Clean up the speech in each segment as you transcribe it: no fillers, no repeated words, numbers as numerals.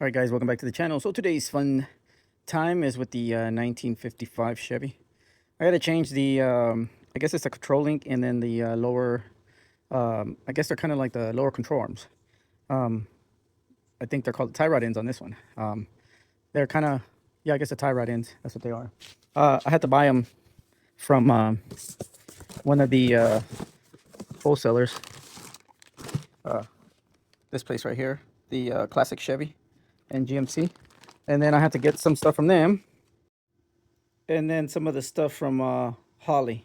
All right, guys, welcome back to the channel. So today's fun time is with the 1955 Chevy. I got to change the, I guess it's the control link and then the lower, I guess they're kind of like the lower control arms. I think they're called tie rod ends on this one. They're kind of, yeah, I guess the tie rod ends. That's what they are. I had to buy them from one of the wholesalers. This place right here, the classic Chevy and GMC. And then I had to get some stuff from them. And then some of the stuff from Holly.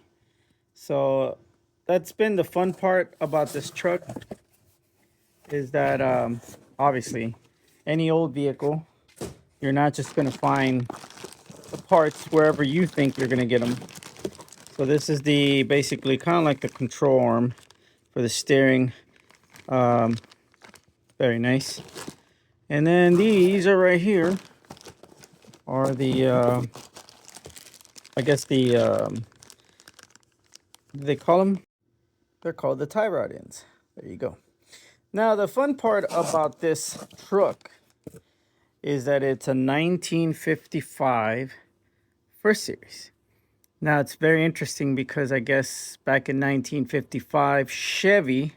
So that's been the fun part about this truck is that obviously any old vehicle, you're not just going to find the parts wherever you think you're going to get them. So this is the basically kind of like the control arm for the steering. Very nice. And then these are right here are the I guess the they call them, they're called the tie rod ends. There you go. Now the fun part about this truck is that it's a 1955 first series. Now it's very interesting because I guess back in 1955 Chevy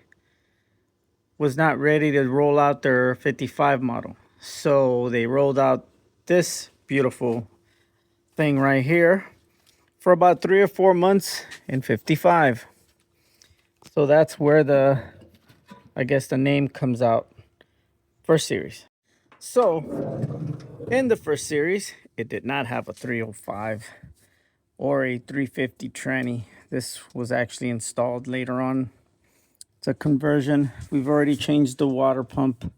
was not ready to roll out their 55 model, so they rolled out this beautiful thing right here for about 3 or 4 months in 55. So that's where the, I guess the name comes out, first series. So in the first series, it did not have a 305 or a 350 tranny. This was actually installed later on. It's a conversion. We've already changed the water pump.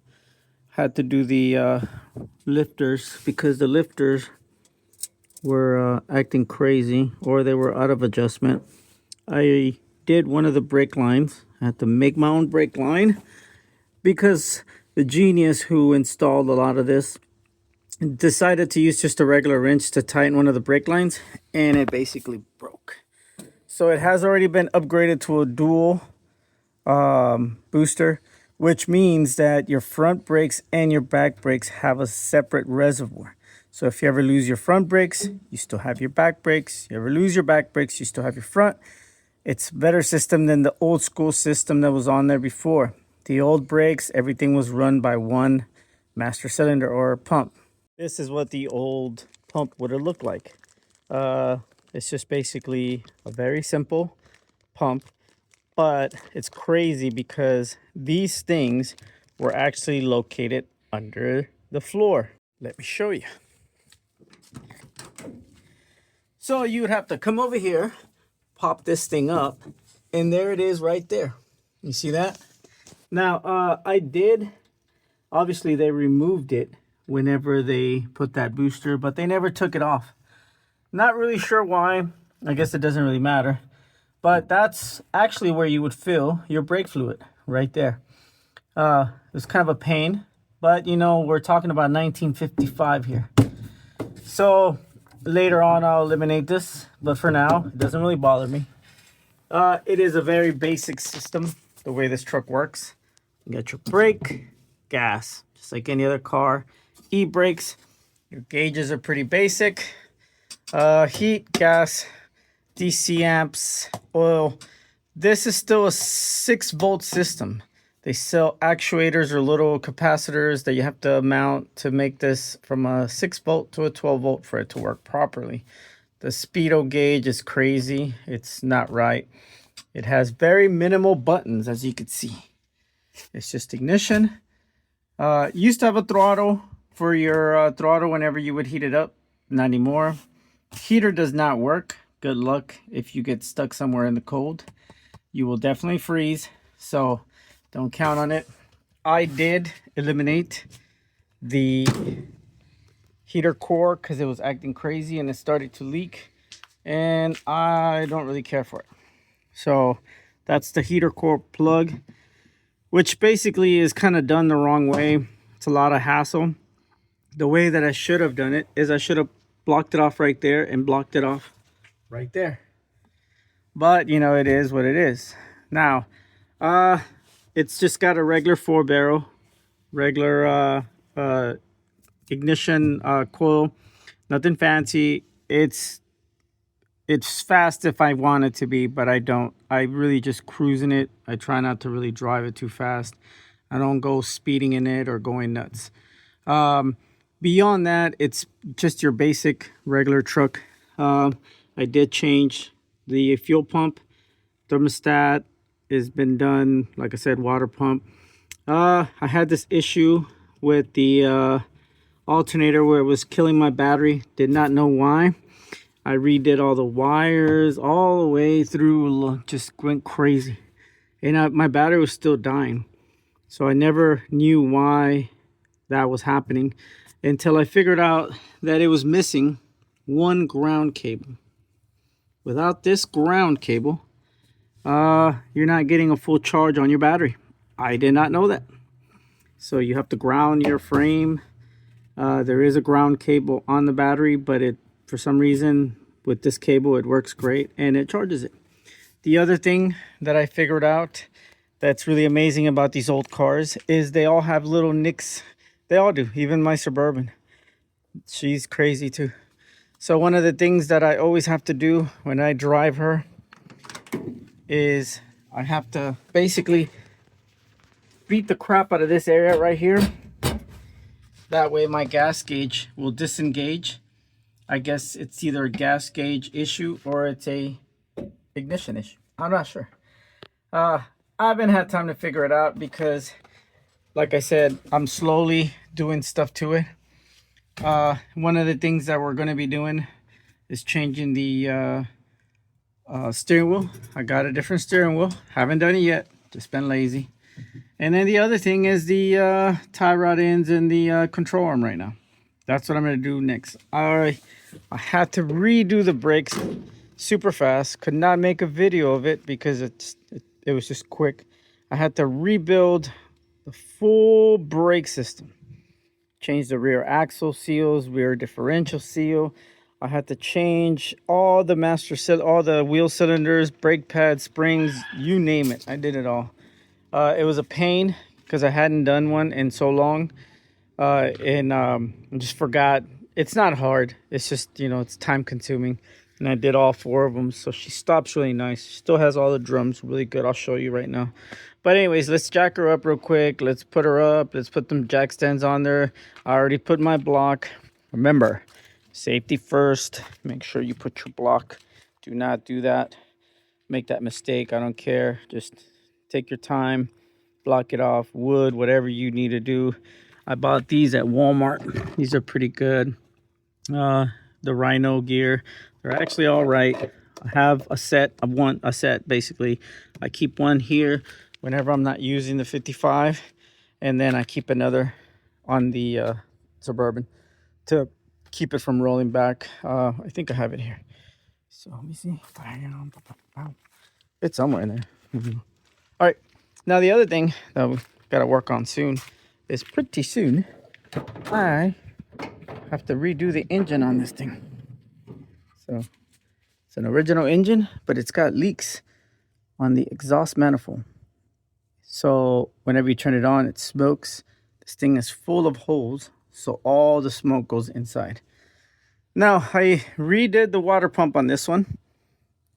Had to do the lifters because the lifters were acting crazy, or they were out of adjustment. I did one of the brake lines. I had to make my own brake line because the genius who installed a lot of this decided to use just a regular wrench to tighten one of the brake lines, and it basically broke. So it has already been upgraded to a dual booster, which means that your front brakes and your back brakes have a separate reservoir. So if you ever lose your front brakes, you still have your back brakes. You ever lose your back brakes, you still have your front. It's a better system than the old school system that was on there before. The old brakes, everything was run by one master cylinder or pump. This is what the old pump would have looked like. It's just basically a very simple pump, but it's crazy because these things were actually located under the floor. Let me show you. So you would have to come over here, pop this thing up, and there it is right there. You see that? Now, I did, obviously they removed it whenever they put that booster, but they never took it off. Not really sure why. I guess it doesn't really matter. But that's actually where you would fill your brake fluid, right there. It's kind of a pain, but you know, we're talking about 1955 here. So later on, I'll eliminate this, but for now, it doesn't really bother me. It is a very basic system, the way this truck works. You got your brake, gas, just like any other car. E-brakes, your gauges are pretty basic. Heat, gas, DC amps, oil. This is still a 6-volt system. They sell actuators or little capacitors that you have to mount to make this from a 6-volt to a 12-volt for it to work properly. The speedo gauge is crazy. It's not right. It has very minimal buttons, as you can see. It's just ignition. Used to have a throttle for your throttle whenever you would heat it up. Not anymore. Heater does not work. Good luck if you get stuck somewhere in the cold. You will definitely freeze, so don't count on it. I did eliminate the heater core because it was acting crazy and it started to leak, and I don't really care for it. So that's the heater core plug, which basically is kind of done the wrong way. It's a lot of hassle. The way that I should have done it is I should have blocked it off right there and blocked it off right there. But you know, it is what it is. Now it's just got a regular 4-barrel, regular ignition coil. Nothing fancy. It's fast if I want it to be, but I don't. I really just cruising it. I try not to really drive it too fast. I don't go speeding in it or going nuts. Beyond that, it's just your basic regular truck. I did change the fuel pump. Thermostat has been done. Like I said, water pump. I had this issue with the alternator where it was killing my battery. Did not know why. I redid all the wires all the way through, just went crazy. And my battery was still dying. So I never knew why that was happening until I figured out that it was missing one ground cable. Without this ground cable, you're not getting a full charge on your battery. I did not know that. So you have to ground your frame. There is a ground cable on the battery, but for some reason with this cable it works great and it charges it. The other thing that I figured out that's really amazing about these old cars is they all have little nicks. They all do, even my Suburban. She's crazy too. So one of the things that I always have to do when I drive her is I have to basically beat the crap out of this area right here. That way my gas gauge will disengage. I guess it's either a gas gauge issue or it's a ignition issue. I'm not sure. I haven't had time to figure it out because, like I said, I'm slowly doing stuff to it. One of the things that we're going to be doing is changing the steering wheel. I got a different steering wheel. Haven't done it yet. Just been lazy. And then the other thing is the tie rod ends and the control arm right now. That's what I'm going to do next. I had to redo the brakes super fast. Could not make a video of it because it was just quick. I had to rebuild the full brake system. Change the rear axle seals, rear differential seal. I had to change all the all the wheel cylinders, brake pads, springs, you name it. I did it all. It was a pain because I hadn't done one in so long. And I just forgot. It's not hard. It's just, it's time consuming. And I did all 4 of them. So she stops really nice. She still has all the drums really good. I'll show you right now. But anyways, let's jack her up real quick. Let's put her up. Let's put them jack stands on there. I already put my block. Remember, safety first. Make sure you put your block. Do not do that. Make that mistake. I don't care. Just take your time. Block it off. Wood, whatever you need to do. I bought these at Walmart. These are pretty good. The Rhino gear. They're actually all right. I have a set. A set basically. I keep one here whenever I'm not using the 55. And then I keep another on the Suburban to keep it from rolling back. I think I have it here. So let me see. It's somewhere in there. All right. Now the other thing that we got to work on soon is pretty soon I have to redo the engine on this thing. So it's an original engine, but it's got leaks on the exhaust manifold. So whenever you turn it on, it smokes. This thing is full of holes, so all the smoke goes inside. Now I redid the water pump on this one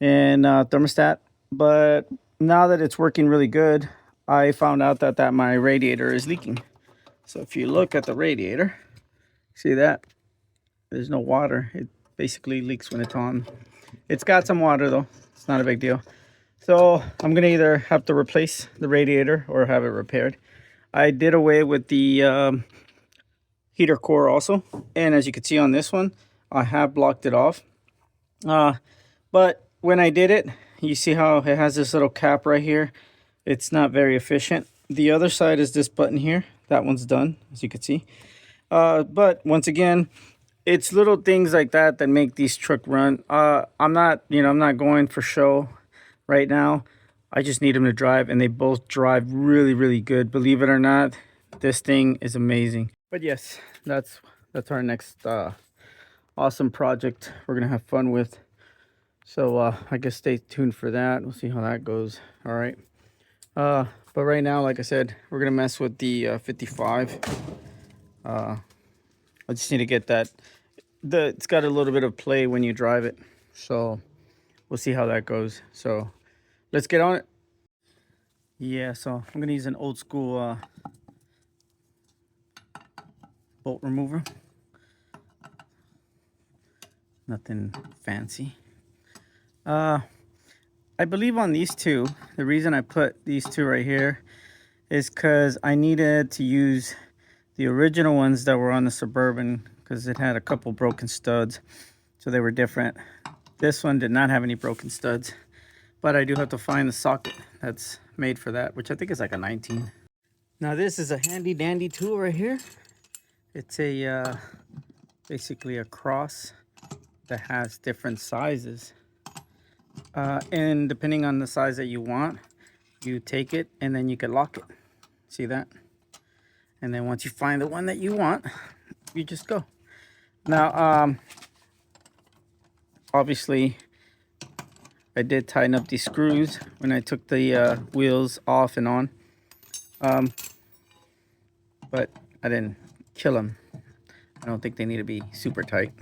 and thermostat, but now that it's working really good, I found out that my radiator is leaking. So if you look at the radiator, see that? There's no water. It basically leaks when it's on. It's got some water though. It's not a big deal. So I'm going to either have to replace the radiator or have it repaired. I did away with the heater core also. And as you can see on this one, I have blocked it off. But when I did it, you see how it has this little cap right here. It's not very efficient. The other side is this button here. That one's done, as you can see. But once again, it's little things like that that make these truck run. I'm not going for show right now. I just need them to drive, and they both drive really, really good. Believe it or not, this thing is amazing. But yes, that's our next awesome project we're gonna have fun with. So I guess stay tuned for that. We'll see how that goes. All right. But right now, like I said, we're gonna mess with the 55. I just need to get that. It's got a little bit of play when you drive it, so we'll see how that goes. So let's get on it. Yeah, so I'm gonna use an old school bolt remover. Nothing fancy. I believe on these two, the reason I put these two right here is because I needed to use the original ones that were on the Suburban because it had a couple broken studs, so they were different. This one did not have any broken studs, but I do have to find the socket that's made for that, which I think is like a 19. Now this is a handy dandy tool right here. It's a basically a cross that has different sizes. And depending on the size that you want, you take it and then you can lock it. See that? And then once you find the one that you want, you just go. Now, obviously, I did tighten up these screws when I took the wheels off and on. But I didn't kill them. I don't think they need to be super tight.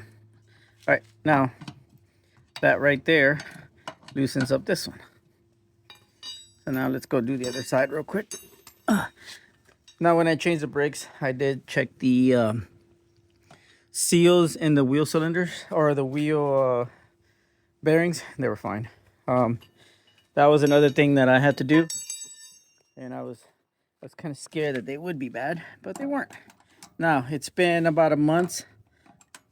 All right, now that right there loosens up this one. So now let's go do the other side real quick. Now when I changed the brakes, I did check the seals in the wheel cylinders or the wheel bearings. They were fine. That was another thing that I had to do, and I was kind of scared that they would be bad, but they weren't. Now it's been about a month.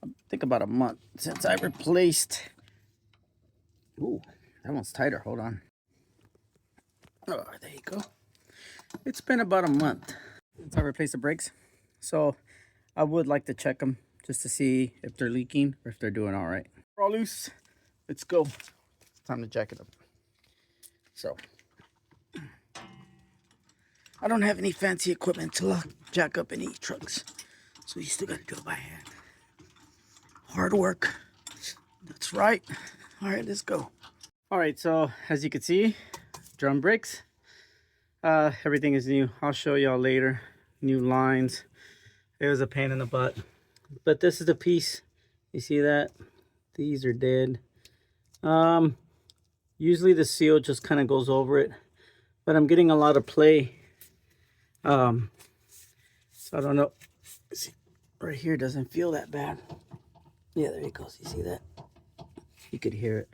I think about a month since I replaced. Ooh, that one's tighter. Hold on. Oh, there you go. It's been about a month since I replaced the brakes, so I would like to check them just to see if they're leaking or if they're doing all right. We're all loose. Let's go. It's time to jack it up. So I don't have any fancy equipment to jack up any trucks, so you still got to do it by hand. Hard work. That's right. All right, let's go. All right, so as you can see, drum brakes. Everything is new. I'll show y'all later. New lines. It was a pain in the butt, but this is the piece. You see that? These are dead. Usually the seal just kind of goes over it, but I'm getting a lot of play. So I don't know. See, right here doesn't feel that bad. Yeah, there it goes. You see that? You could hear it.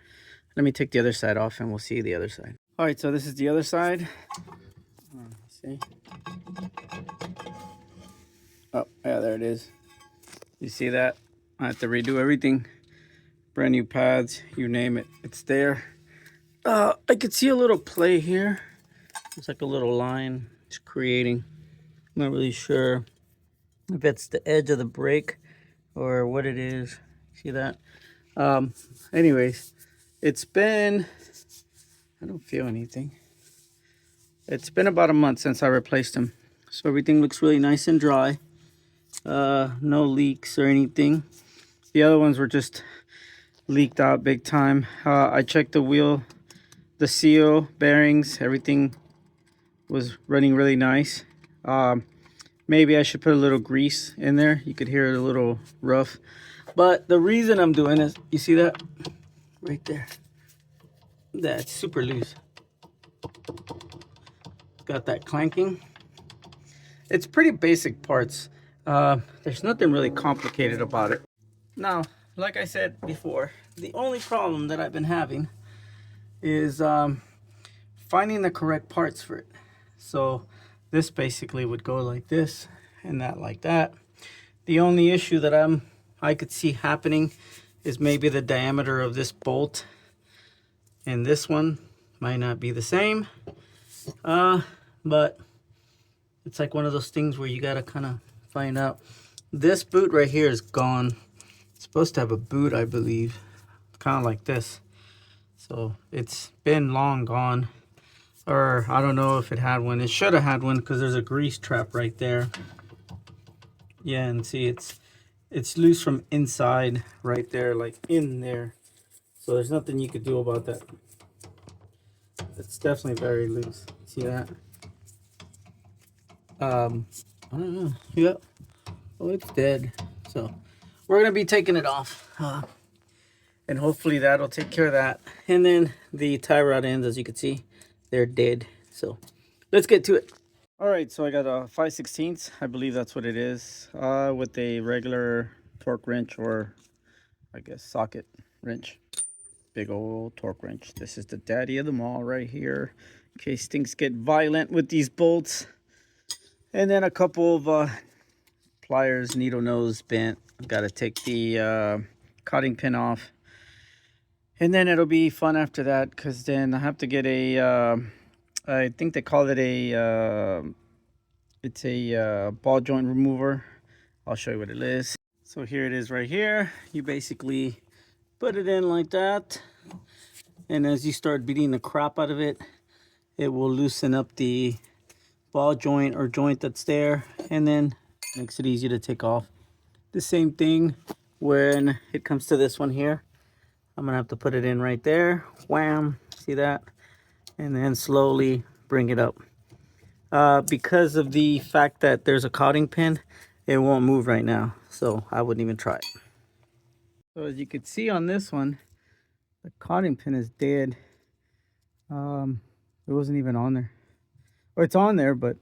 Let me take the other side off and we'll see the other side. All right, so this is the other side. See? Oh, yeah, there it is. You see that? I have to redo everything. Brand new pads, you name it, it's there. I could see a little play here. It's like a little line it's creating. I'm not really sure if it's the edge of the brake or what it is. See that? Anyways, it's been, I don't feel anything. It's been about a month since I replaced them. So everything looks really nice and dry. No leaks or anything. The other ones were just leaked out big time. I checked the wheel, the seal, bearings, everything was running really nice. Maybe I should put a little grease in there. You could hear it a little rough. But the reason I'm doing is, you see that? Right there. That's super loose. Got that clanking. It's pretty basic parts. There's nothing really complicated about it. Now, like I said before, the only problem that I've been having is finding the correct parts for it. So this basically would go like this and that like that. The only issue that I could see happening is maybe the diameter of this bolt and this one might not be the same. But it's like one of those things where you gotta kind of find out. This boot right here is gone. It's supposed to have a boot, I believe, kind of like this. So it's been long gone, or I don't know if it had one. It should have had one because there's a grease trap right there. Yeah, and see, it's loose from inside right there, like in there. So there's nothing you could do about that. It's definitely very loose. See that? I don't know. Yep. Oh, it's dead. So we're gonna be taking it off, and hopefully that'll take care of that. And then the tie rod ends, as you can see, they're dead. So let's get to it. All right, so I got a 5/16, I believe that's what it is, with a regular torque wrench, or I guess socket wrench. Big old torque wrench. This is the daddy of them all right here, in case things get violent with these bolts. And then a couple of pliers, needle nose bent. I've got to take the cutting pin off. And then it'll be fun after that, because then I have to get a, I think they call it a, it's a ball joint remover. I'll show you what it is. So here it is right here. You basically put it in like that. And as you start beating the crap out of it, it will loosen up the ball joint or joint that's there, and then makes it easy to take off. The same thing when it comes to this one here. I'm gonna have to put it in right there. Wham! See that? And then slowly bring it up. Because of the fact that there's a codding pin, it won't move right now, so I wouldn't even try it. So as you can see on this one, the codding pin is dead. It wasn't even on there, or it's on there, but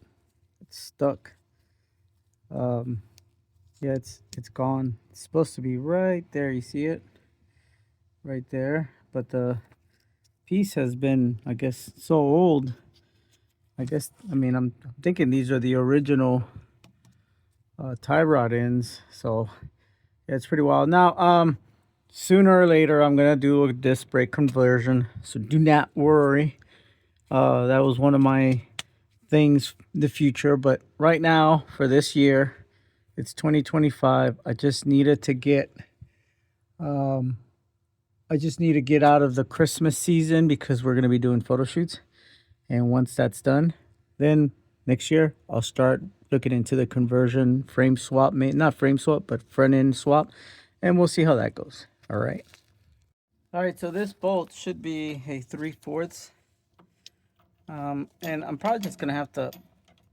it's stuck. Yeah, it's gone. It's supposed to be right there. You see it right there, but the piece has been, I guess, so old. I mean, I'm thinking these are the original tie rod ends. So yeah, it's pretty wild. Now, sooner or later, I'm gonna do a disc brake conversion, so do not worry. That was one of my things in the future, but right now, for this year, it's 2025. I just needed to get out of the Christmas season, because we're going to be doing photo shoots. And once that's done, then next year I'll start looking into the conversion, frame swap, not frame swap, but front end swap, and we'll see how that goes. All right. All right, so this bolt should be a 3/4. And I'm probably just going to have to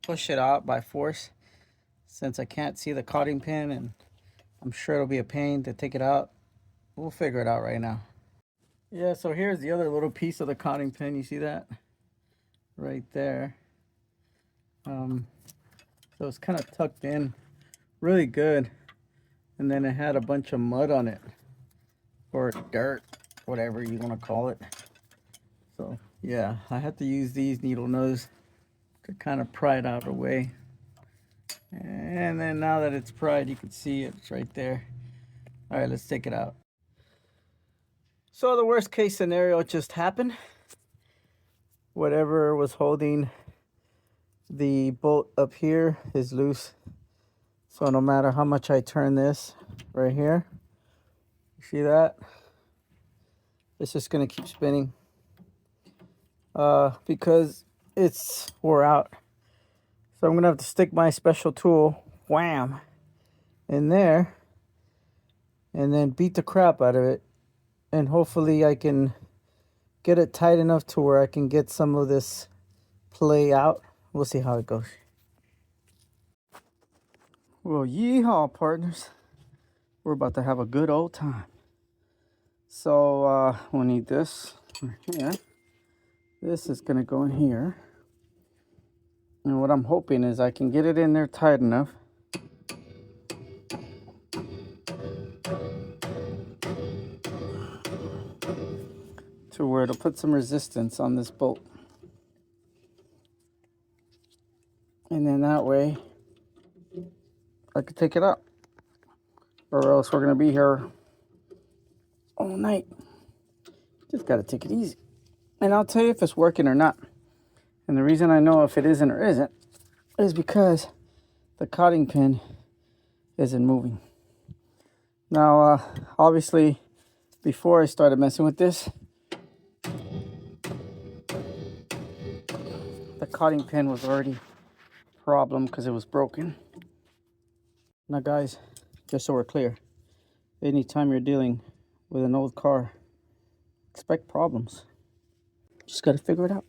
push it out by force, since I can't see the codding pin, and I'm sure it'll be a pain to take it out. We'll figure it out right now. Yeah, so here's the other little piece of the codding pin. You see that? Right there. So it's kind of tucked in really good. And then it had a bunch of mud on it, or dirt, whatever you want to call it. So yeah, I had to use these needle nose to kind of pry it out of the way. And then now that it's pried, you can see it's right there. All right, let's take it out. So the worst case scenario just happened. Whatever was holding the bolt up here is loose. So no matter how much I turn this right here, you see that? It's just gonna keep spinning because it's wore out. So I'm gonna have to stick my special tool, wham, in there, and then beat the crap out of it. And hopefully I can get it tight enough to where I can get some of this play out. We'll see how it goes. Well, yeehaw, partners. We're about to have a good old time. So we'll need this right here. This is gonna go in here. And what I'm hoping is I can get it in there tight enough to where it'll put some resistance on this bolt. And then that way I could take it out, or else we're gonna be here all night. Just gotta take it easy. And I'll tell you if it's working or not. And the reason I know if it isn't or isn't is because the codding pin isn't moving. Now, obviously, before I started messing with this, the codding pin was already a problem because it was broken. Now, guys, just so we're clear, anytime you're dealing with an old car, expect problems. Just got to figure it out.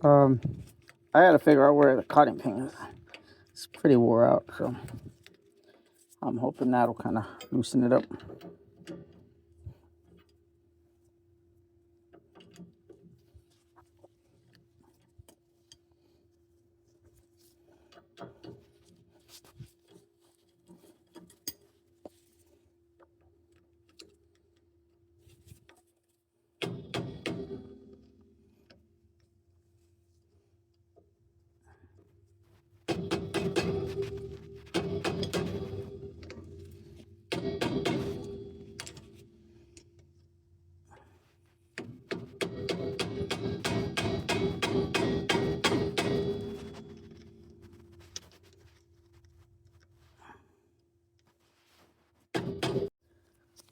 I gotta figure out where the cotton pin is. It's pretty wore out, so I'm hoping that'll kind of loosen it up.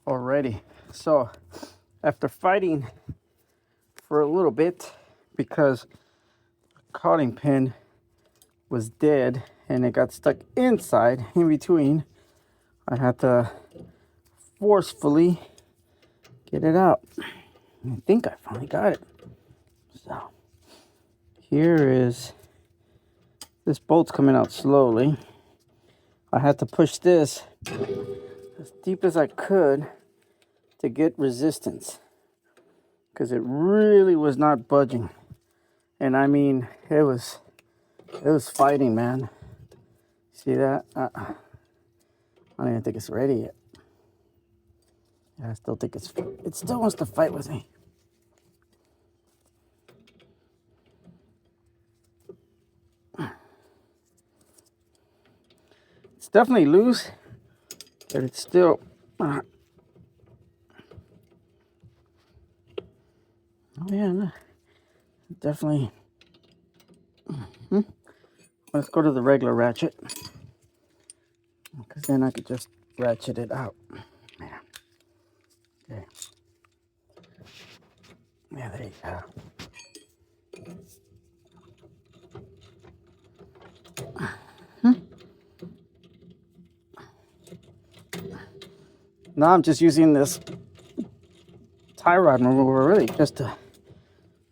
Alrighty, so after fighting for a little bit because the cotton pin was dead and it got stuck inside in between, I had to forcefully get it out. I think I finally got it. So here is, this bolt's coming out slowly. I had to push this as deep as I could to get resistance because it really was not budging. And I mean, it was fighting, man. See that? I don't even think it's ready yet. Yeah, I still think it still wants to fight with me. It's definitely loose, but it's still oh yeah, no, definitely. Let's go to the regular ratchet, because then I could just ratchet it out. Yeah. Okay. Yeah, there you go. Now I'm just using this tie rod remover really just to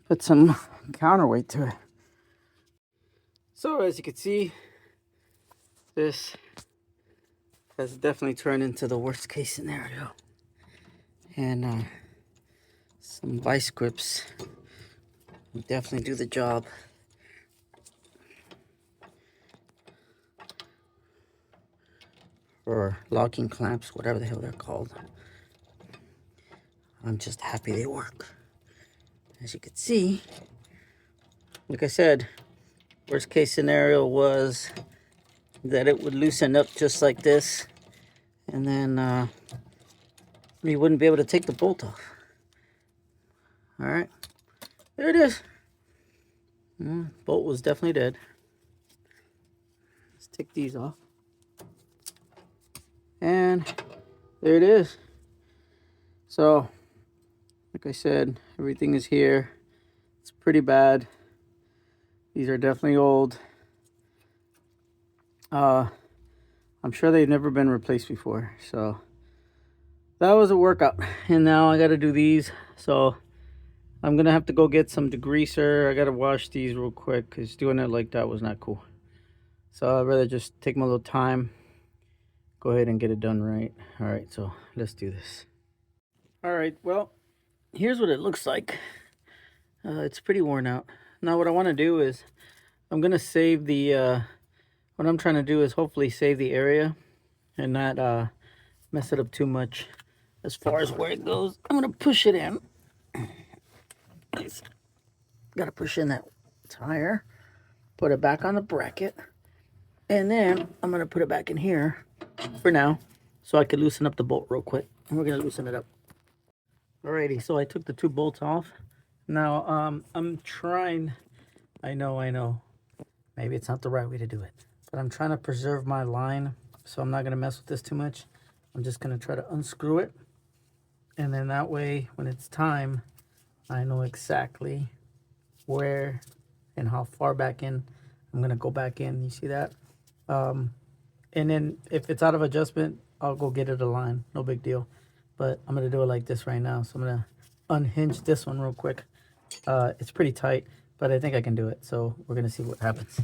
put some counterweight to it. So as you can see, this has definitely turned into the worst case scenario. And some vice grips will definitely do the job. Or locking clamps, whatever the hell they're called. I'm just happy they work. As you can see, like I said, worst case scenario was that it would loosen up just like this, and then you wouldn't be able to take the bolt off. All right, there it is. Bolt was definitely dead. Let's take these off. And there it is. So, like I said, everything is here. It's pretty bad. These are definitely old. I'm sure they've never been replaced before. So, that was a workout. And now I got to do these. So, I'm going to have to go get some degreaser. I got to wash these real quick because doing it like that was not cool. So, I'd rather just take my little time. Go ahead and get it done right. All right, so let's do this. All right, well, here's what it looks like. It's pretty worn out. Now what I want to do is I'm going to save the, what I'm trying to do is hopefully save the area and not mess it up too much as far as where it goes. I'm going to push it in. Got to push in that tire, put it back on the bracket, and then I'm going to put it back in here for now so I can loosen up the bolt real quick. And we're going to loosen it up. Alrighty, so I took the two bolts off. Now, I'm trying, I know, maybe it's not the right way to do it, but I'm trying to preserve my line, so I'm not going to mess with this too much. I'm just going to try to unscrew it, and then that way, when it's time, I know exactly where and how far back in I'm going to go back in. You see that? And then if it's out of adjustment, I'll go get it aligned. No big deal. But I'm going to do it like this right now. So I'm going to unhinge this one real quick. It's pretty tight. but I think I can do it. So we're gonna see what happens.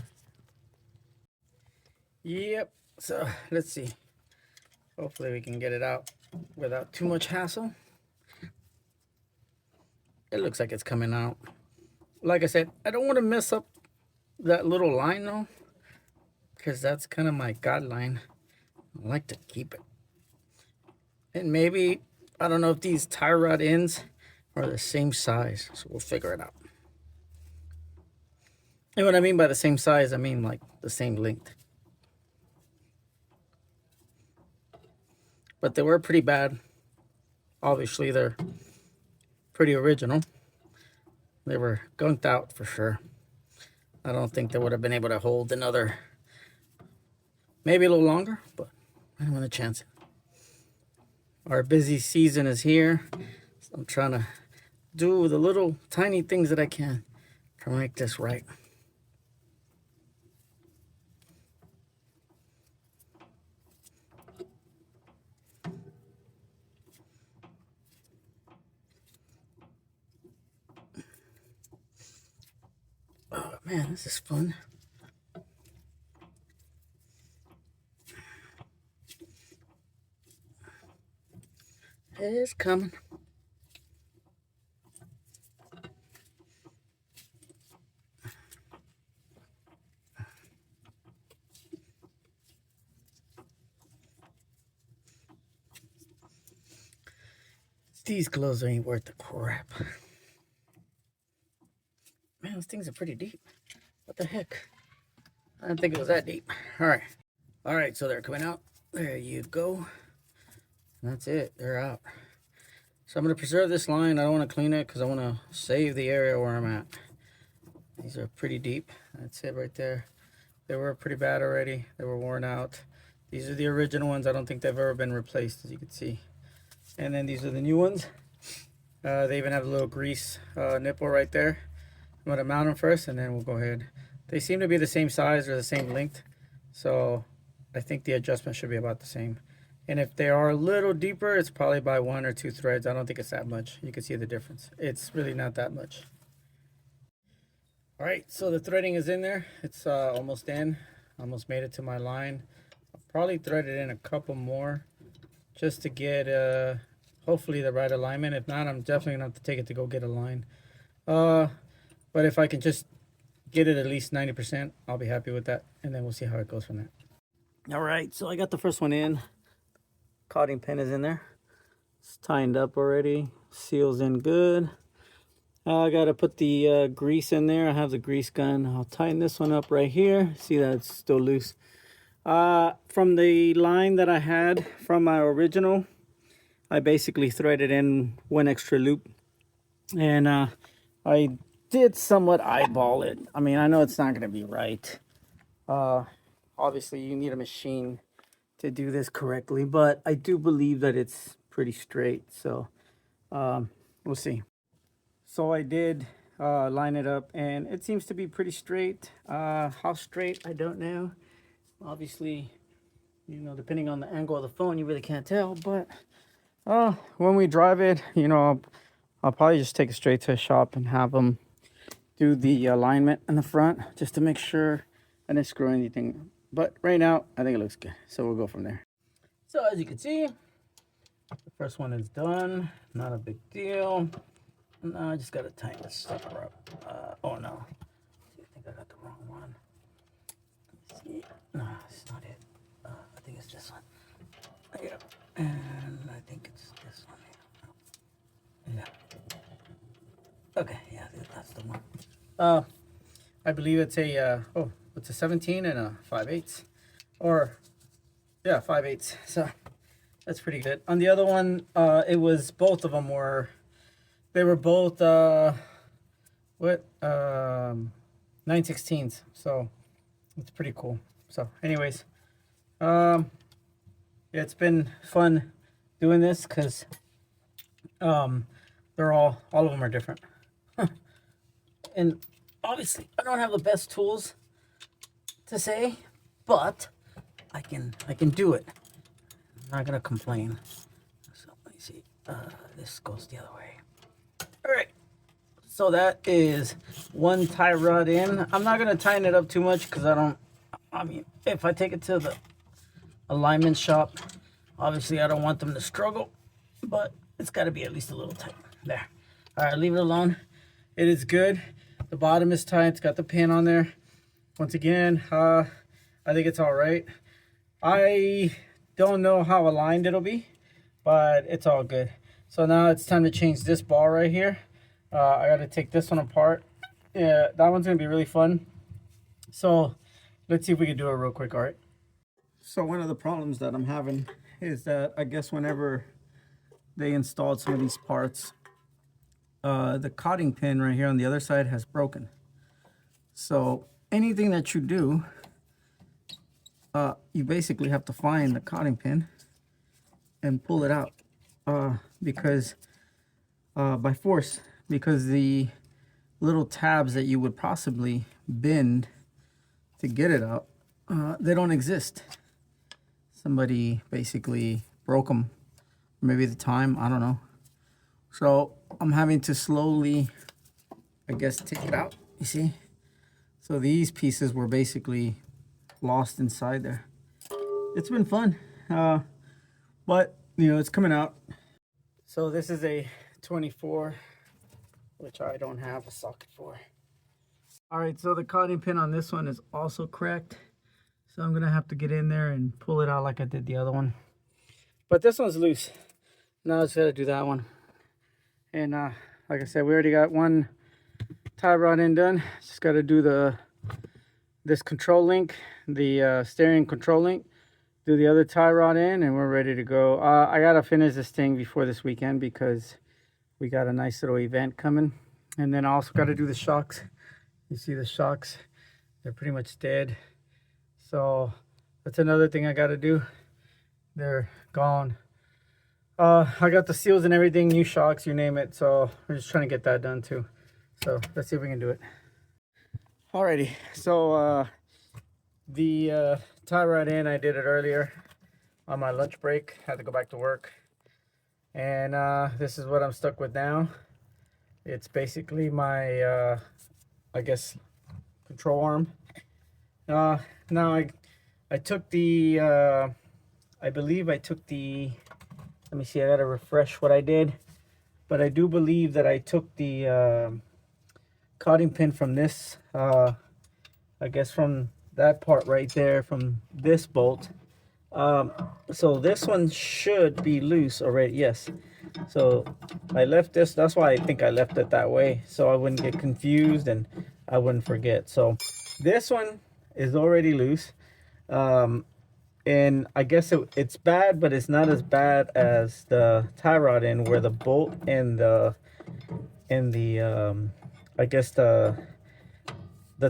Yep. So let's see. Hopefully we can get it out without too much hassle. It looks like it's coming out. Like I said, I don't want to mess up that little line though, because that's kind of my guideline. I like to keep it. And maybe, I don't know if these tie rod ends are the same size, so we'll figure it out. And what I mean by the same size, I mean like the same length. But they were pretty bad. Obviously, they're pretty original. They were gunked out for sure. I don't think they would have been able to hold another, maybe a little longer, but I don't want to chance it. Our busy season is here. So I'm trying to do the little tiny things that I can to make this right. Oh man, this is fun. It's coming. These gloves ain't worth the crap. Man, those things are pretty deep. What the heck? I didn't think it was that deep. All right. All right, so they're coming out. There you go. And that's it. They're out. So I'm going to preserve this line. I don't want to clean it because I want to save the area where I'm at. These are pretty deep. That's it right there. They were pretty bad already. They were worn out. These are the original ones. I don't think they've ever been replaced, as you can see. And then these are the new ones. They even have a little grease nipple right there. I'm going to mount them first, and then we'll go ahead. They seem to be the same size or the same length. So I think the adjustment should be about the same. And if they are a little deeper, it's probably by 1 or 2 threads. I don't think it's that much. You can see the difference. It's really not that much. All right, so the threading is in there. It's almost in. Almost made it to my line. I'll probably thread it in a couple more just to get hopefully the right alignment. If not, I'm definitely gonna have to take it to go get a line. But if I can just get it at least 90%, I'll be happy with that. And then we'll see how it goes from there. All right, so I got the first one in. Cotting pin is in there. It's tightened up already. Seals in good. I got to put the grease in there. I have the grease gun. I'll tighten this one up right here. See that it's still loose. From the line that I had from my original, I basically threaded in 1 extra loop. And I did somewhat eyeball it. I mean, I know it's not going to be right. Obviously, you need a machine to do this correctly, but I do believe that it's pretty straight. So we'll see. So I did line it up, and it seems to be pretty straight. How straight, I don't know. Obviously, you know, depending on the angle of the phone, you really can't tell. But when we drive it, you know, I'll probably just take it straight to a shop and have them do the alignment in the front just to make sure I didn't screw anything. But right now, I think it looks good. So we'll go from there. So as you can see, the first one is done. Not a big deal. No, I just got to tighten this sucker up. Oh no. I think I got the wrong one. Let's see. No, it's not it. I think it's this one. Yeah. And I think it's this one. Yeah. Okay, yeah, that's the one. I believe it's a it's a 17 and a 5/8, or yeah, 5/8. So that's pretty good. On the other one, it was both of them were, they were both 9/16. So it's pretty cool. So, anyways, yeah, it's been fun doing this because they're all of them are different. And obviously, I don't have the best tools to say, but I can do it. I'm not gonna complain. So let me see. This goes the other way. All right. So that is one tie rod in. I'm not gonna tighten it up too much because I mean, if I take it to the alignment shop, obviously I don't want them to struggle, but it's got to be at least a little tight. There. All right, leave it alone. It is good. The bottom is tight. It's got the pin on there. Once again, I think it's all right. I don't know how aligned it'll be, but it's all good. So now it's time to change this ball right here. I got to take this one apart. Yeah, that one's gonna be really fun. So let's see if we can do it real quick. All right. So one of the problems that I'm having is that I guess whenever they installed some of these parts, the cotting pin right here on the other side has broken. So anything that you do, you basically have to find the cotting pin and pull it out because by force, because the little tabs that you would possibly bend to get it out, they don't exist. Somebody basically broke them, maybe the time, I don't know. So I'm having to slowly, I guess, take it out, you see? So these pieces were basically lost inside there. It's been fun, but you know, it's coming out. So this is a 24, which I don't have a socket for. All right, so the cotting pin on this one is also cracked. So I'm gonna have to get in there and pull it out like I did the other one. But this one's loose. Now I just gotta do that one. And like I said, we already got one tie rod in done. Just gotta do this control link, the steering control link. Do the other tie rod in and we're ready to go. I gotta finish this thing before this weekend because we got a nice little event coming. And then I also gotta do the shocks. You see the shocks, they're pretty much dead. So that's another thing I gotta do. They're gone. I got the seals and everything, new shocks, you name it. So we're just trying to get that done too. So let's see if we can do it. Alrighty, so the tie rod in, I did it earlier on my lunch break. Had to go back to work. And this is what I'm stuck with now. It's basically my, I guess, control arm. Now I took the, I believe I took the, let me see, I gotta refresh what I did. But I do believe that I took the cotting pin from this, I guess from that part right there, from this bolt. So this one should be loose already, yes. So I left this, that's why I think I left it that way, so I wouldn't get confused and I wouldn't forget. So this one is already loose. And I guess it's bad, but it's not as bad as the tie rod in where the bolt and the I guess the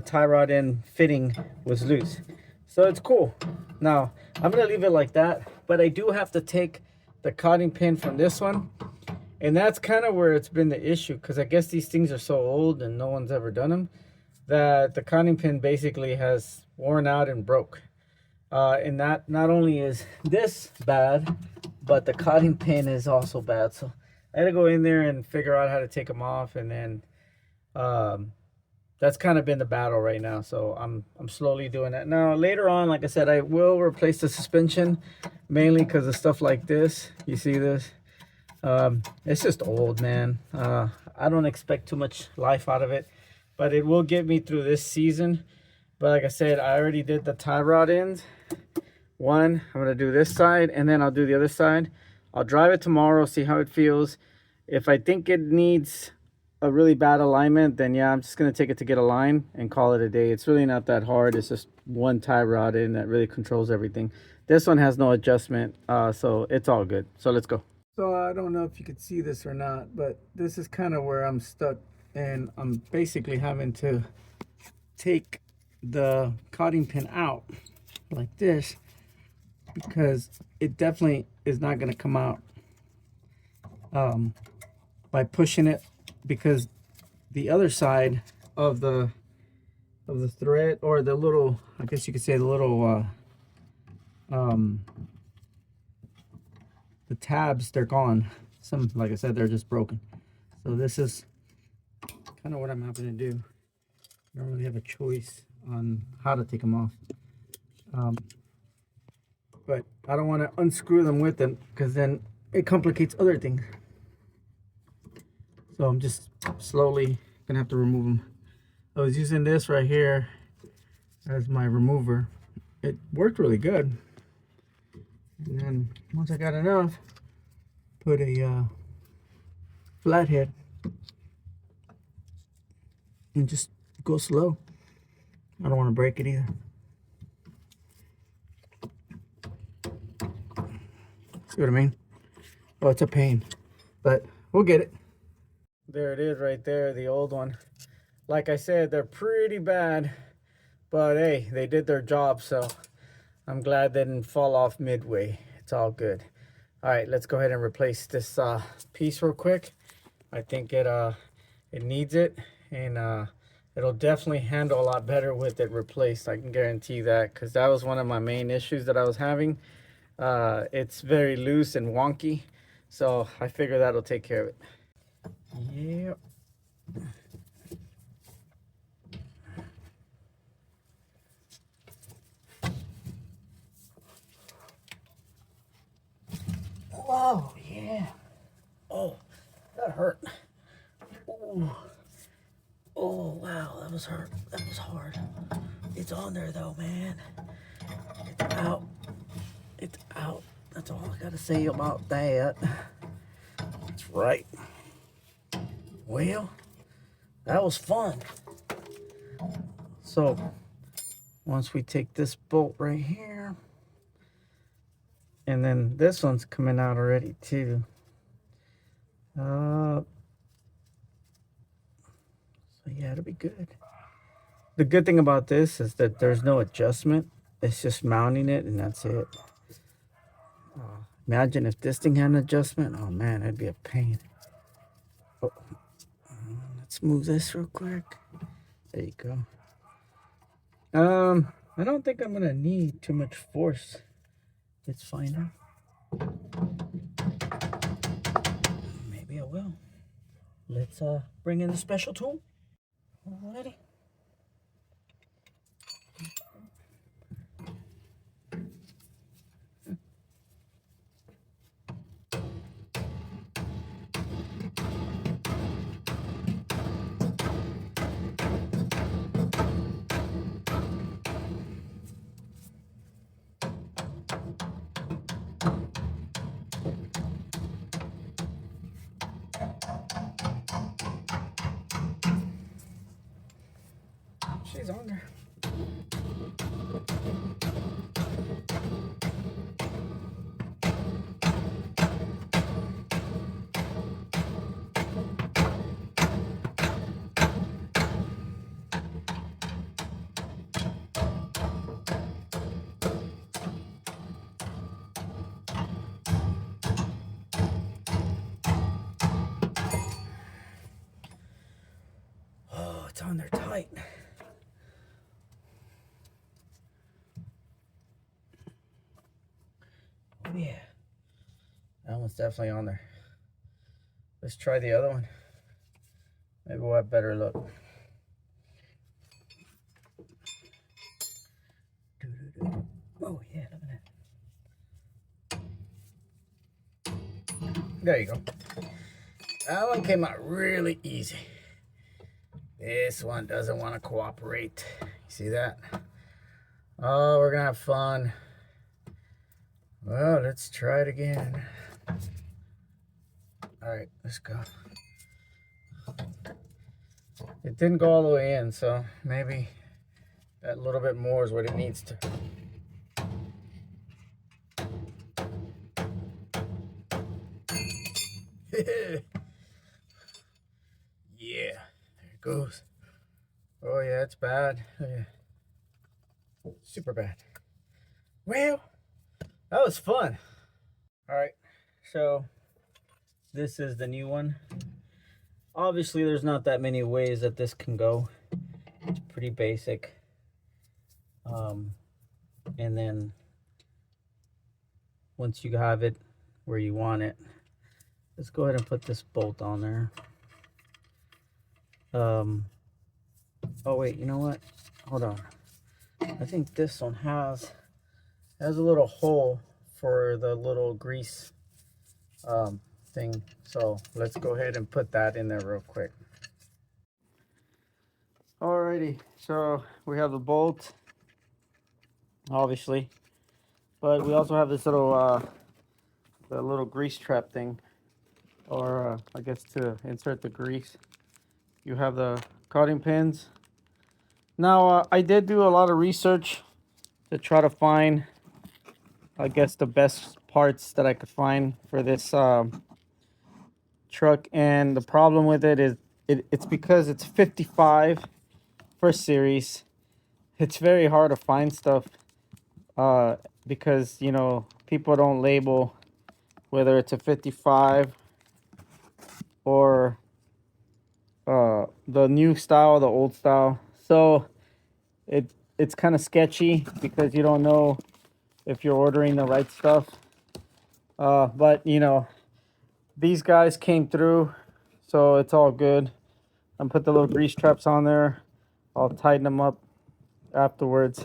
tie rod end fitting was loose. So it's cool. Now I'm gonna leave it like that, but I do have to take the cotting pin from this one, and that's kind of where it's been the issue, because I guess these things are so old and no one's ever done them, that the cotting pin basically has worn out and broke. And that not only is this bad, but the cotting pin is also bad. So I had to go in there and figure out how to take them off, and then that's kind of been the battle right now. So I'm slowly doing that. Now later on, like I said, I will replace the suspension, mainly because of stuff like this. You see this? It's just old, man. I don't expect too much life out of it, but it will get me through this season. But like I said, I already did the tie rod ends. One, I'm gonna do this side, and then I'll do the other side. I'll drive it tomorrow, see how it feels. If I think it needs a really bad alignment, then yeah, I'm just gonna take it to get aligned and call it a day. It's really not that hard. It's just one tie rod in that really controls everything. This one has no adjustment, so it's all good. So let's go. So I don't know if you could see this or not, but this is kind of where I'm stuck, and I'm basically having to take the cotting pin out like this, because it definitely is not going to come out by pushing it, because the other side of the thread, or the little, I guess you could say the little the tabs, they're gone. Some, like I said, they're just broken. So this is kind of what I'm having to do. I don't really have a choice on how to take them off. But I don't want to unscrew them with them because then it complicates other things. So I'm just slowly gonna have to remove them. I was using this right here as my remover. It worked really good. And then once I got enough, put a flathead and just go slow. I don't want to break it either. See what I mean? Oh, it's a pain, but we'll get it. There it is right there, the old one. Like I said, they're pretty bad, but hey, they did their job, so I'm glad they didn't fall off midway. It's all good. All right, let's go ahead and replace this piece real quick. I think it needs it, and it'll definitely handle a lot better with it replaced. I can guarantee that, because that was one of my main issues that I was having. It's very loose and wonky, so I figure that'll take care of it. Yep. Whoa, yeah. Oh, that hurt. Ooh. Oh, wow, that was hurt. That was hard. It's on there though, man. It's out. It's out. That's all I gotta say about that. That's right. Well, that was fun. So, once we take this bolt right here, and then this one's coming out already too. So yeah, it'll be good. The good thing about this is that there's no adjustment. It's just mounting it and that's it. Imagine if this thing had an adjustment. Oh man, it'd be a pain. Oh, let's move this real quick. There you go. I don't think I'm gonna need too much force. It's fine now. Maybe I will. Let's bring in the special tool. Alrighty. She's on there. Oh, it's on there tight. Oh yeah, that one's definitely on there. Let's try the other one. Maybe we'll have better luck. Oh yeah, look at that. There you go. That one came out really easy. This one doesn't want to cooperate. You see that? Oh, we're gonna have fun. Well, let's try it again. All right, let's go. It didn't go all the way in, so maybe that little bit more is what it needs to. Yeah, there it goes. Oh yeah, it's bad. Oh, yeah. Super bad. Well, that was fun. All right, so this is the new one. Obviously, there's not that many ways that this can go. It's pretty basic. And then once you have it where you want it, let's go ahead and put this bolt on there. Oh wait, you know what? Hold on. I think this one has a little hole for the little grease thing. So let's go ahead and put that in there real quick. Alrighty, so we have the bolt, obviously, but we also have this little the little grease trap thing, or I guess to insert the grease. You have the cotter pins. Now I did do a lot of research to try to find, I guess, the best parts that I could find for this truck, and the problem with it is it's because it's 55 first series. It's very hard to find stuff because, you know, people don't label whether it's a 55 or the new style, the old style. So it's kind of sketchy because you don't know if you're ordering the right stuff. But you know, these guys came through, so it's all good. I'm put the little grease traps on there. I'll tighten them up afterwards.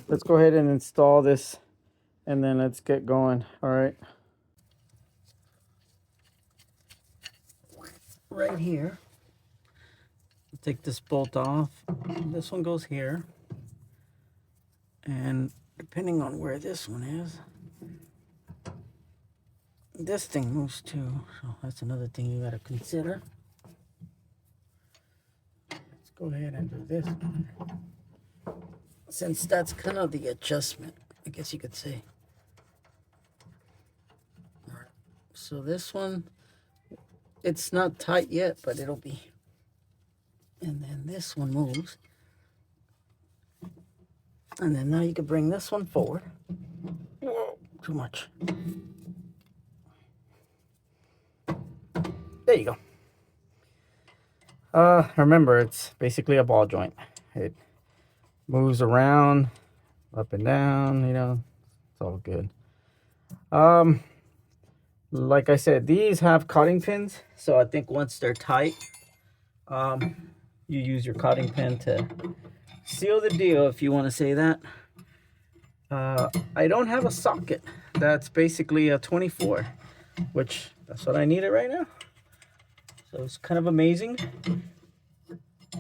Let's go ahead and install this, and then let's get going. All right. Right here, take this bolt off. This one goes here, and depending on where this one is, this thing moves too. So that's another thing you got to consider. Let's go ahead and do this one, since that's kind of the adjustment, I guess you could say. All right. So this one, it's not tight yet, but it'll be. And then this one moves. And then now you can bring this one forward. Whoa, too much. There you go. Remember, it's basically a ball joint. It moves around, up and down, you know, it's all good. Like I said, these have cotting pins, so I think once they're tight, you use your cotting pin to seal the deal, if you want to say that. I don't have a socket that's basically a 24, which that's what I needed right now. So it's kind of amazing,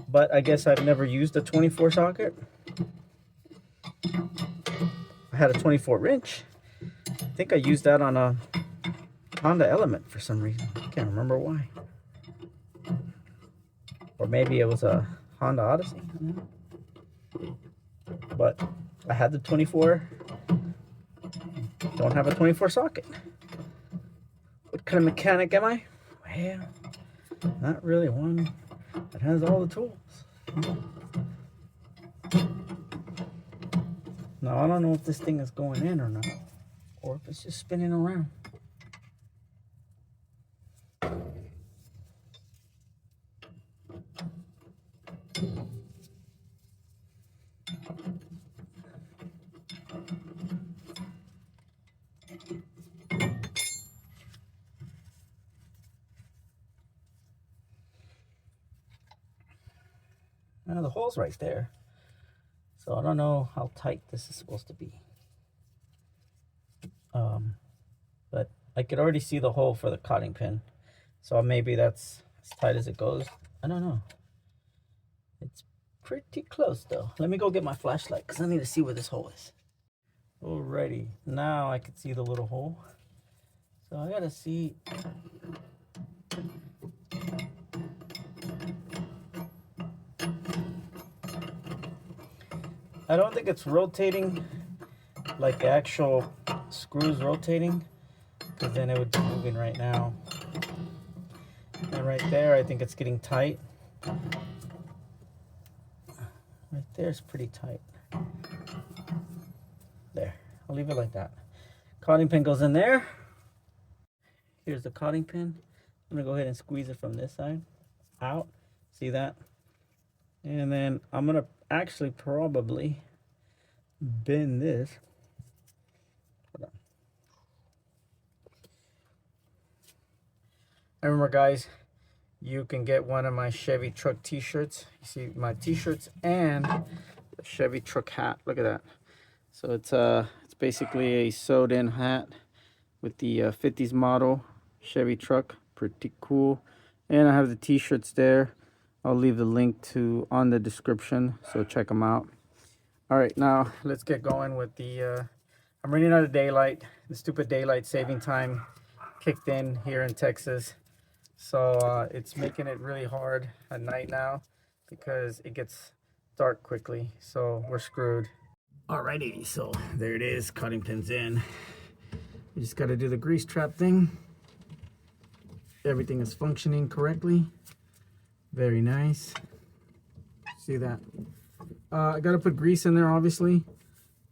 but I guess I've never used a 24 socket. I had a 24 wrench. I think I used that on a Honda Element for some reason. I can't remember why. Or maybe it was a Honda Odyssey. I don't know. But I had the 24. Don't have a 24 socket. What kind of mechanic am I? Well, not really one that has all the tools. Now, I don't know if this thing is going in or not, or if it's just spinning around. Now the hole's right there, so I don't know how tight this is supposed to be. But I could already see the hole for the cotting pin, so maybe that's as tight as it goes. I don't know. It's pretty close though. Let me go get my flashlight because I need to see where this hole is. Alrighty, now I can see the little hole. So I gotta see. I don't think it's rotating like the actual screws rotating, because then it would be moving right now. And right there, I think it's getting tight. Right there is pretty tight. There, I'll leave it like that. Cotting pin goes in there. Here's the cotting pin. I'm gonna go ahead and squeeze it from this side out. See that? And then I'm gonna actually probably bend this. Hold on. I remember, guys, you can get one of my Chevy truck t-shirts. You see my t-shirts and the Chevy truck hat. Look at that. So it's basically a sewed in hat with the 50s model Chevy truck. Pretty cool. And I have the t-shirts there. I'll leave the link to on the description, so check them out. All right, now let's get going with the I'm running out of daylight. The stupid daylight saving time kicked in here in Texas, so it's making it really hard at night now because it gets dark quickly, so we're screwed. Alrighty, so there it is, cutting pins in. You just got to do the grease trap thing. Everything is functioning correctly. Very nice. See that? I got to put grease in there, obviously,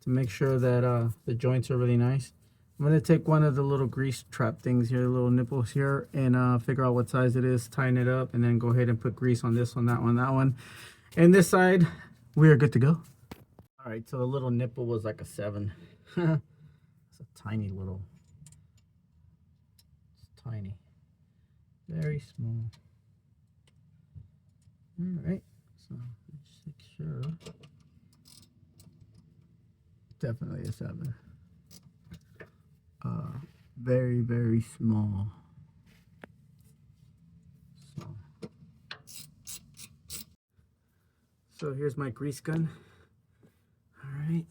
to make sure that the joints are really nice. I'm going to take one of the little grease trap things here, the little nipples here, and figure out what size it is, tighten it up, and then go ahead and put grease on this one, that one, that one. And this side, we are good to go. All right, so the little nipple was like a 7. It's a tiny little, it's tiny, very small. All right, so let's make sure. Definitely a 7. Very, very small. So here's my grease gun. All right.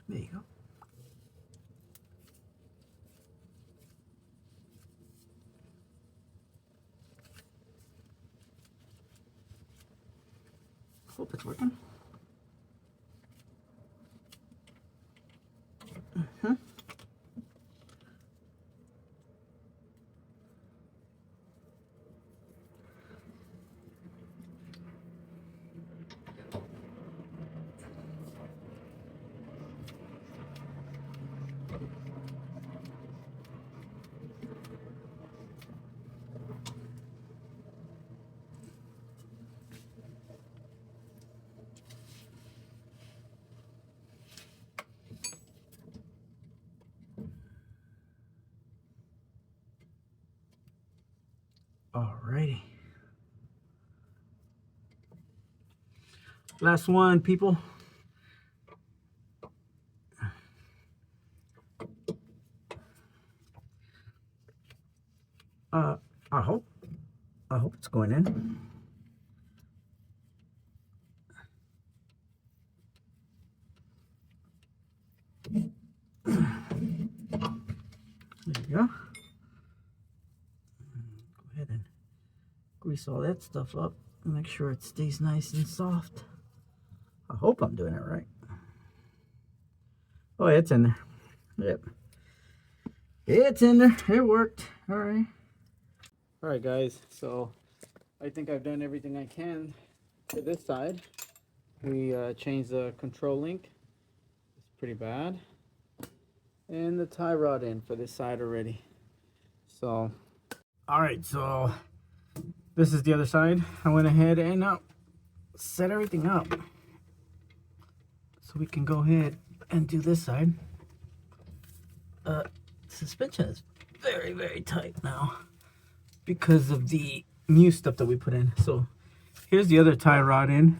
There you go. Hope it's working. Alrighty. Last one, people. I hope it's going in. There you go. Go ahead and grease all that stuff up and make sure it stays nice and soft. I hope I'm doing it right. Oh, it's in there. Yep. It's in there. It worked. All right. All right, guys. So I think I've done everything I can to this side. We changed the control link. It's pretty bad. And the tie rod in for this side already. So, all right. So this is the other side. I went ahead and set everything up. So we can go ahead and do this side. Suspension is very, very tight now because of the new stuff that we put in. So here's the other tie rod in.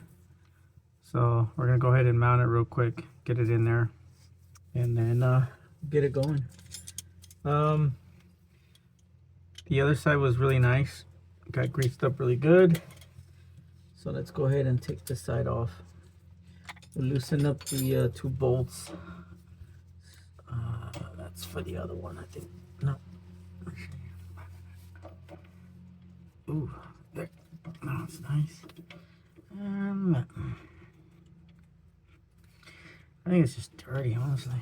So we're gonna go ahead and mount it real quick, get it in there, and then get it going. The other side was really nice. Got greased up really good. So let's go ahead and take this side off. We'll loosen up the 2 bolts. That's for the other one, I think. No. Ooh, there. Oh, it's nice. I think it's just dirty, honestly.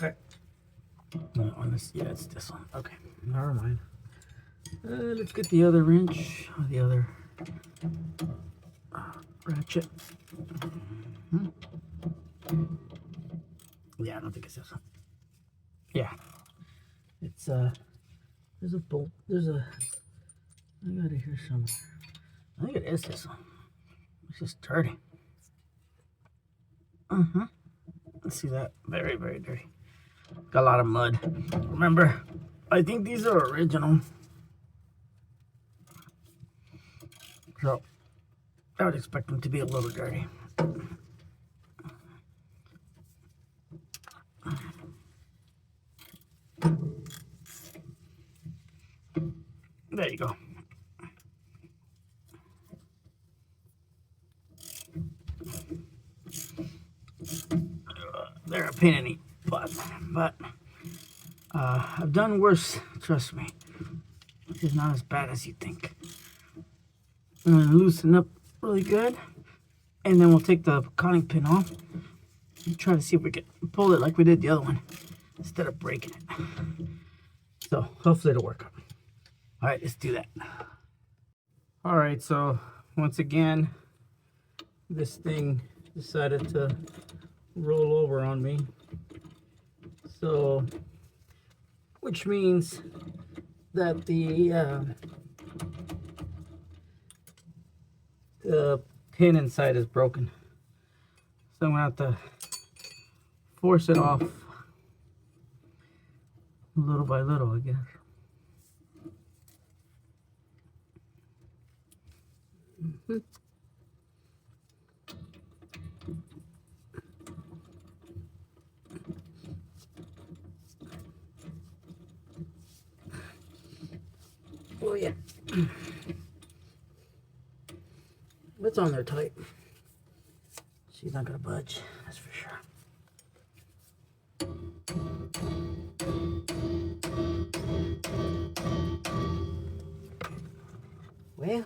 All right. No, on this, yeah, it's this one. Okay, never mind. Let's get the other wrench, or the other ratchet. Yeah, I don't think it's this one. Yeah. it's there's a bolt. I got it here somewhere. I think it is this one. It's just dirty. Let's see that. Very, very dirty. Got a lot of mud. Remember, I think these are original. So, I would expect them to be a little dirty. There you go. They're a pain in the butt, but I've done worse, trust me. It's not as bad as you think. I'm gonna loosen up really good, and then we'll take the conning pin off and try to see if we can pull it like we did the other one instead of breaking it. So hopefully it'll work. All right, let's do that. All right, so once again, this thing decided to roll over on me. So, which means that the pin inside is broken. So I'm gonna have to force it off little by little, I guess. Oh yeah. It's on there tight. She's not gonna budge, that's for sure. Well,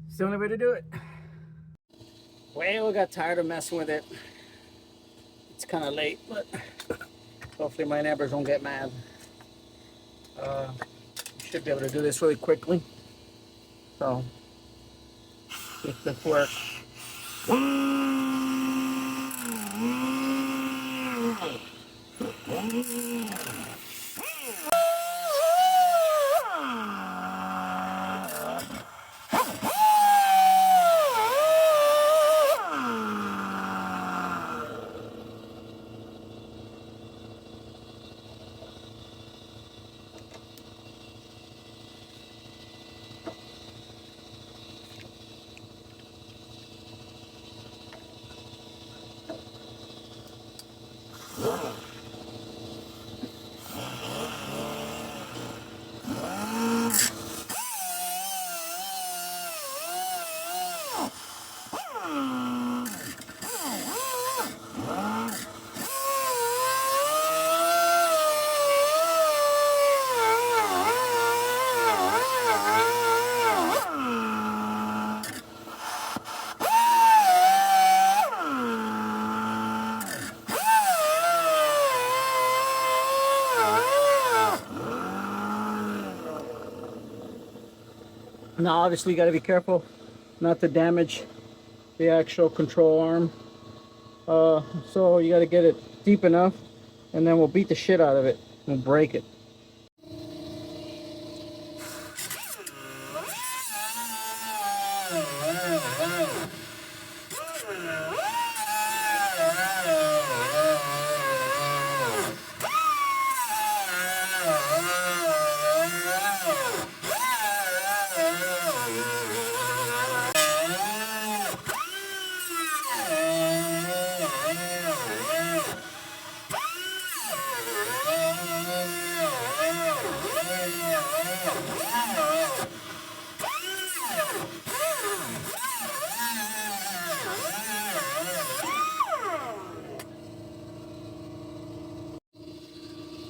it's the only way to do it. Well, we got tired of messing with it. It's kind of late, but hopefully my neighbors don't get mad. Should be able to do this really quickly. So, if this works. Now obviously you got to be careful not to damage the actual control arm. So you got to get it deep enough, and then we'll beat the shit out of it. We'll break it.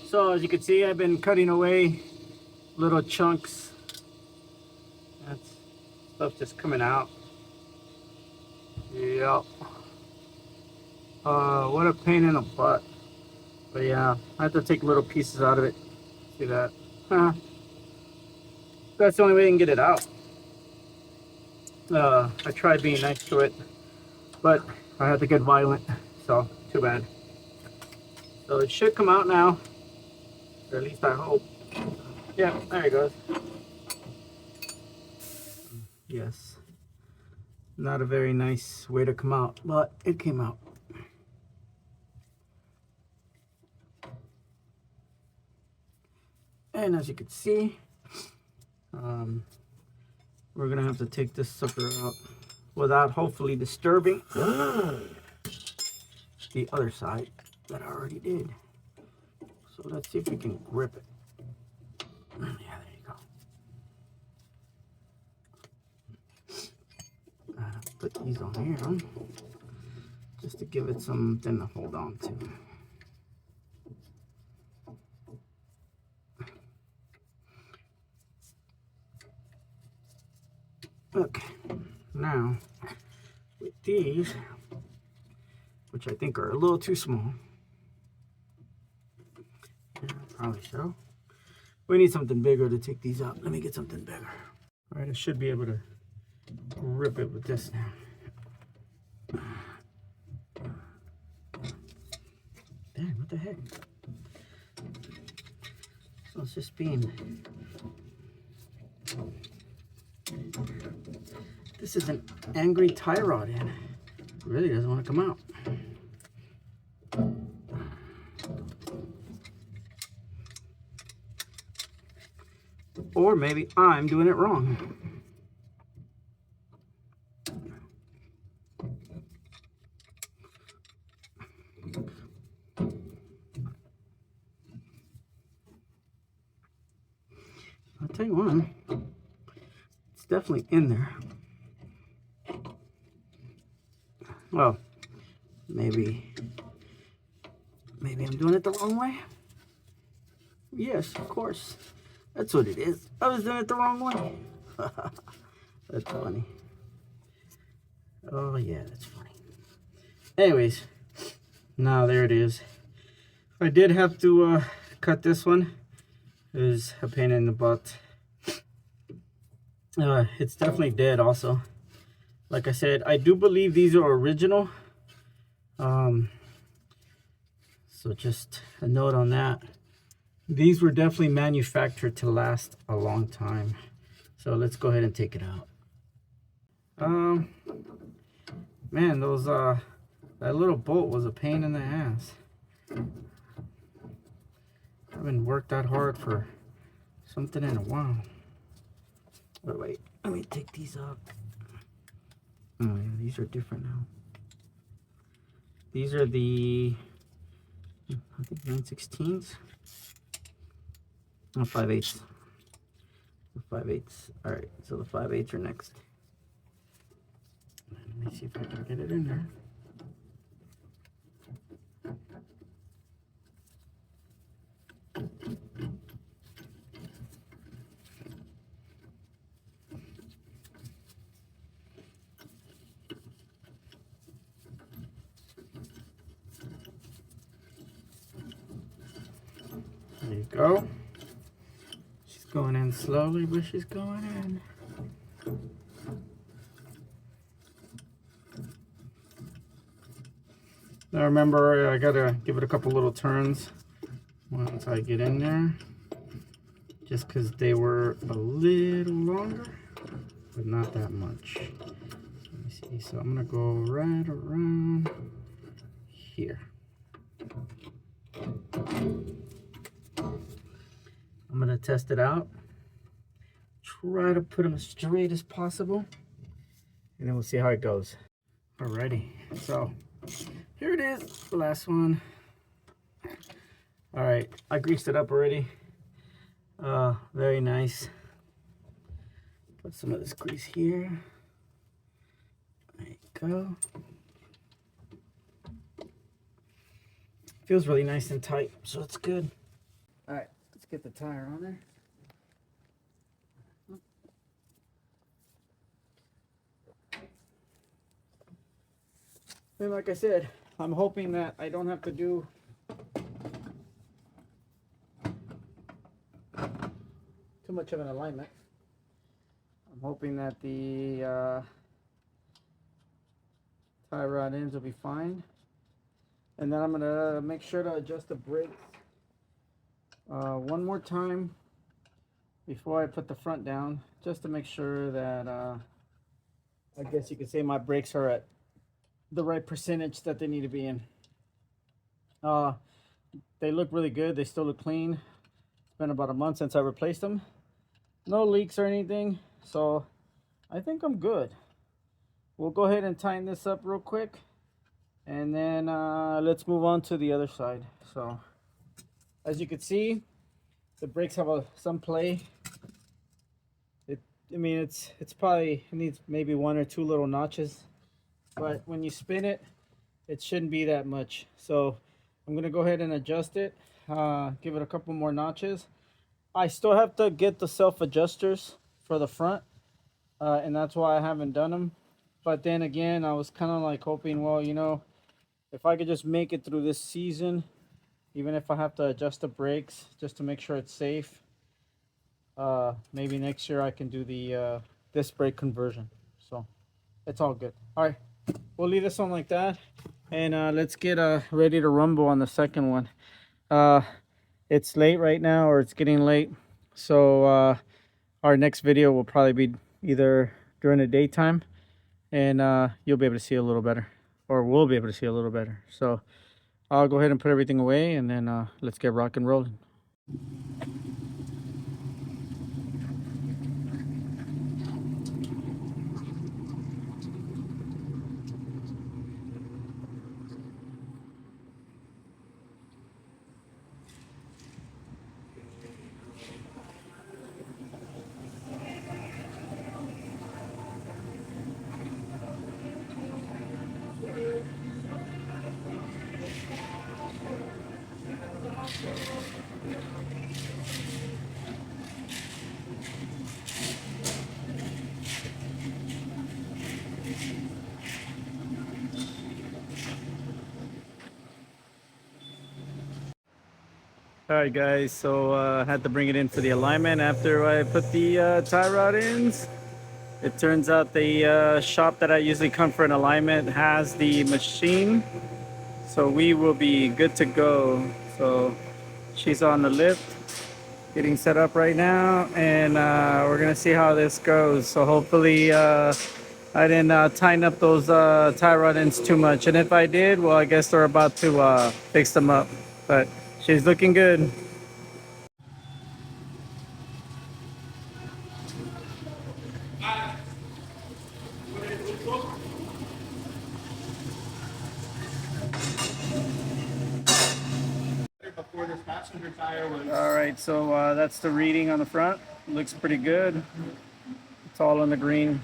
So as you can see, I've been cutting away little chunks. That's stuff just coming out. Yep. What a pain in the butt. But yeah, I have to take little pieces out of it. See that? That's the only way you can get it out. I tried being nice to it, but I had to get violent, so too bad. So it should come out now, or at least I hope. Yeah, there it goes. Yes. Not a very nice way to come out, but it came out. And as you can see, we're gonna have to take this sucker out without hopefully disturbing the other side that I already did. So let's see if we can grip it. Yeah, there you go. Put these on here just to give it something to hold on to. Okay, now with these, which I think are a little too small, yeah, probably so. We need something bigger to take these out. Let me get something bigger. All right, I should be able to grip it with this now. Damn, what the heck? So it's just being... This is an angry tie rod in. It really doesn't want to come out. Or maybe I'm doing it wrong. I'll tell you what, it's definitely in there. Well, maybe I'm doing it the wrong way. Yes, of course. That's what it is. I was doing it the wrong way. That's funny. Oh yeah, that's funny. Anyways, now there it is. I did have to cut this one. It was a pain in the butt. It's definitely dead also. Like I said, I do believe these are original. So just a note on that. These were definitely manufactured to last a long time. So let's go ahead and take it out. Man, those that little bolt was a pain in the ass. I haven't worked that hard for something in a while. But wait, let me take these up. Oh yeah, these are different now. These are the, I think 9/16s. No, 5/8. The 5/8. All right, so the 5/8 are next. Let me see if I can get it in there. There you go. She's going in slowly, but she's going in. Now remember, I gotta give it a couple little turns once I get in there, just because they were a little longer, but not that much. Let me see. So I'm gonna go right around here. I'm gonna test it out, try to put them as straight as possible, and then we'll see how it goes. Alrighty, so here it is, the last one. All right, I greased it up already. Very nice. Put some of this grease here. There you go. Feels really nice and tight, so it's good. All right, let's get the tire on there. And like I said, I'm hoping that I don't have to do too much of an alignment. I'm hoping that the tie rod ends will be fine. And then I'm gonna make sure to adjust the brakes one more time before I put the front down, just to make sure that I guess you could say my brakes are at the right percentage that they need to be in. They look really good. They still look clean. It's been about a month since I replaced them. No leaks or anything, so I think I'm good. We'll go ahead and tighten this up real quick, and then let's move on to the other side. So as you can see, the brakes have some play. I mean, it's probably, it needs maybe one or two little notches, but when you spin it, it shouldn't be that much. So I'm gonna go ahead and adjust it, give it a couple more notches. I still have to get the self adjusters for the front, and that's why I haven't done them. But then again, I was kind of like hoping, well, you know, if I could just make it through this season, even if I have to adjust the brakes just to make sure it's safe, maybe next year I can do the disc brake conversion. So it's all good. All right, we'll leave this one like that, and let's get ready to rumble on the second one. It's late right now, or it's getting late, so our next video will probably be either during the daytime, and you'll be able to see a little better, or we'll be able to see a little better. So I'll go ahead and put everything away, and then let's get rock and rolling. All right, guys, so I had to bring it in for the alignment after I put the tie rod ins. It turns out the shop that I usually come for an alignment has the machine, so we will be good to go. So she's on the lift, getting set up right now, and we're gonna see how this goes. So hopefully I didn't tighten up those tie rod ends too much, and if I did, well, I guess they're about to fix them up, but she's looking good. Before this passenger tire was... All right, so that's the reading on the front. Looks pretty good. It's all in the green.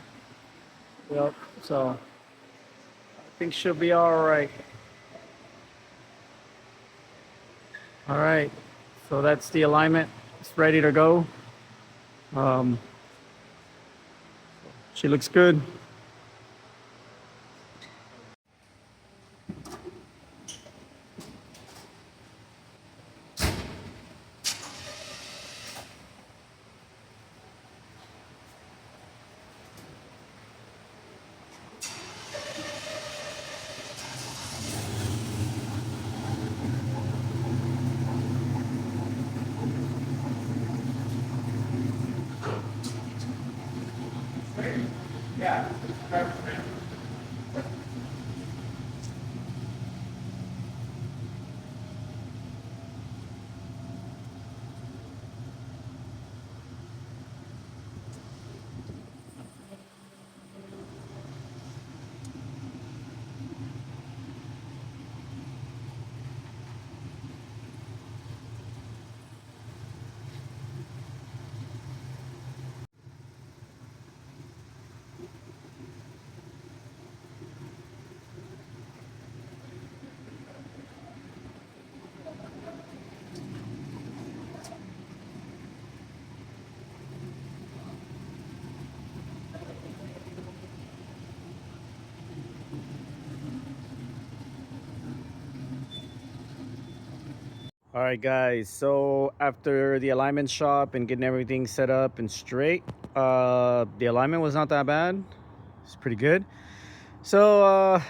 Yep, so I think she'll be all right. All right, so that's the alignment. It's ready to go. She looks good. Yeah. All right, guys. So after the alignment shop and getting everything set up and straight, the alignment was not that bad. It's pretty good. So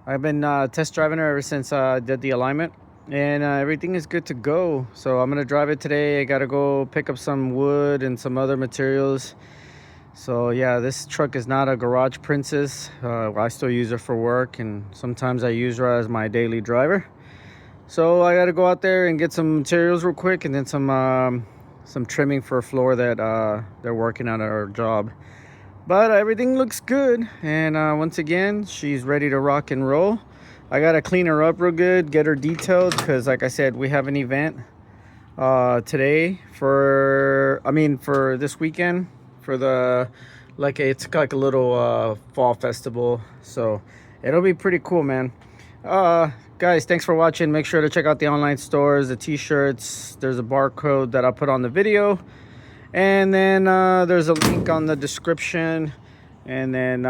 I've been test driving her ever since I did the alignment, and everything is good to go. So I'm gonna drive it today. I gotta go pick up some wood and some other materials. So yeah, this truck is not a garage princess. I still use her for work, and sometimes I use her as my daily driver. So I got to go out there and get some materials real quick, and then some trimming for a floor that they're working on at our job. But everything looks good, and once again, she's ready to rock and roll. I gotta clean her up real good, get her detailed, because like I said, we have an event today for this weekend for the it's like a little fall festival, so it'll be pretty cool, man. Guys, thanks for watching. Make sure to check out the online stores, the t-shirts. There's a barcode that I put on the video, and then there's a link on the description, and then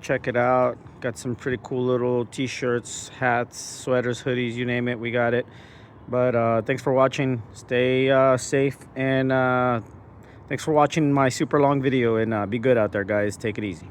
check it out. Got some pretty cool little t-shirts, hats, sweaters, hoodies, you name it, we got it. But thanks for watching. Stay safe, and thanks for watching my super long video, and be good out there, guys. Take it easy.